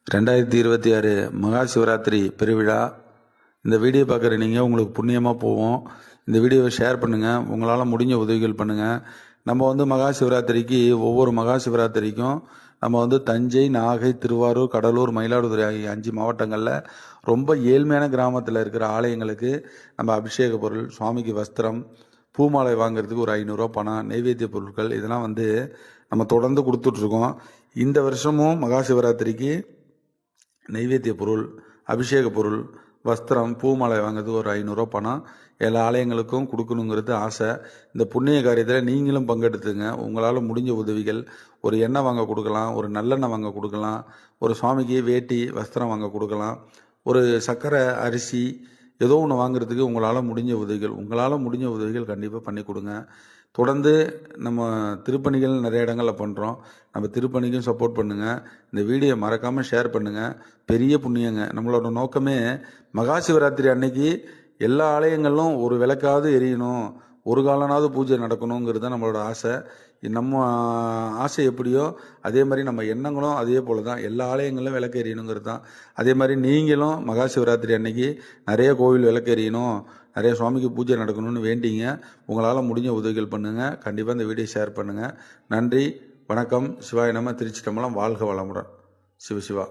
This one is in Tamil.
2026 மகா சிவராத்திரி பெருவிழா. இந்த வீடியோ பார்க்குற நீங்கள் உங்களுக்கு புண்ணியமாக போவோம். இந்த வீடியோவை ஷேர் பண்ணுங்கள், உங்களால் முடிஞ்ச உதவிகள் பண்ணுங்கள். நம்ம மகா சிவராத்திரிக்கு ஒவ்வொரு மகா சிவராத்திரிக்கும் நம்ம தஞ்சை, நாகை, திருவாரூர், கடலூர், மயிலாடுதுறை ஆகிய 5 மாவட்டங்களில் ரொம்ப ஏழ்மையான கிராமத்தில் இருக்கிற ஆலயங்களுக்கு நம்ம அபிஷேக பொருள், சுவாமிக்கு வஸ்திரம், பூமாலை வாங்குறதுக்கு ஒரு 500 ரூபா பணம், நெய்வேத்திய பொருட்கள் இதெல்லாம் நம்ம தொடர்ந்து கொடுத்துட்ருக்கோம். இந்த வருஷமும் மகா சிவராத்திரிக்கு நெய்வேத்திய பொருள், அபிஷேக பொருள், வஸ்திரம், பூமாலை வாங்கிறதுக்கு ஒரு 500 ரூபா பணம் எல்லா ஆலயங்களுக்கும் கொடுக்கணுங்கிறது ஆசை. இந்த புண்ணிய காரியத்தில் நீங்களும் பங்கெடுத்துங்க. உங்களால் முடிஞ்ச உதவிகள், ஒரு எண்ணெய் வாங்க கொடுக்கலாம், ஒரு நல்லெண்ணெய் வாங்க கொடுக்கலாம், ஒரு சுவாமிக்கு வேட்டி வஸ்திரம் வாங்க கொடுக்கலாம், ஒரு சர்க்கரை, அரிசி ஏதோ ஒன்று வாங்குறதுக்கு உங்களால் முடிஞ்ச உதவிகள் கண்டிப்பாக பண்ணி கொடுங்க. தொடர்ந்து நம்ம திருப்பணிகள் நிறைய இடங்களில் பண்ணுறோம். நம்ம திருப்பணிக்கும் சப்போர்ட் பண்ணுங்கள். இந்த வீடியோ மறக்காமல் ஷேர் பண்ணுங்கள். பெரிய புண்ணியங்க. நம்மளோட நோக்கமே மகா சிவராத்திரி அன்னைக்கு எல்லா ஆலயங்களிலும் ஒரு விளக்காவது எரியணும், ஒரு காலனாவது பூஜை நடக்கணுங்கிறது தான் நம்மளோட ஆசை. நம்ம ஆசை எப்படியோ அதே மாதிரி நம்ம எண்ணங்களும் அதே போல் தான். எல்லா ஆலயங்களிலும் விளக்கு எரியணுங்கிறது தான். அதே மாதிரி நீங்களும் மகா சிவராத்திரி அன்னைக்கு நிறைய கோவில் விளக்கு எரியணும், நிறைய சுவாமிக்கு பூஜை நடக்கணும்னு வேண்டிங்க. உங்களால் முடிஞ்ச உதவிகள் பண்ணுங்கள். கண்டிப்பாக இந்த வீடியோ ஷேர் பண்ணுங்கள். நன்றி, வணக்கம். சிவாய நம. திருச்சி தம்பலம். வாழ்க வளமுடன். சிவசிவா.